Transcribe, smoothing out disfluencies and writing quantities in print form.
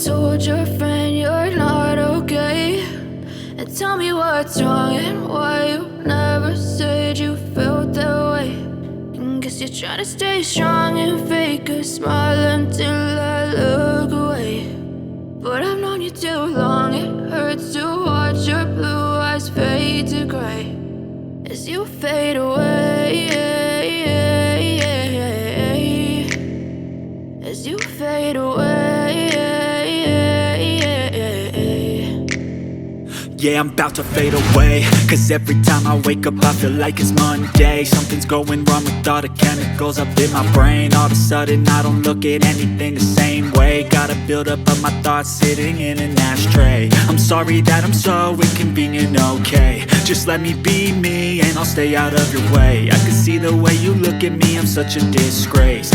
told your friend you're not okay? And tell me what's wrong and why you never said you felt that way. And guess you're trying to stay strong and fake a smile until I look away. But I've known you too long, it hurts to watch your blue eyes fade to gray as you fade away, as you fade away. Yeah, I'm about to fade away, cause every time I wake up I feel like it's Monday. Something's going wrong with all the chemicals up in my brain. All of a sudden I don't look at anything the same way. Gotta build up of my thoughts sitting in an ashtray. I'm sorry that I'm so inconvenient, okay? Just let me be me and I'll stay out of your way. I can see the way you look at me, I'm such a disgrace.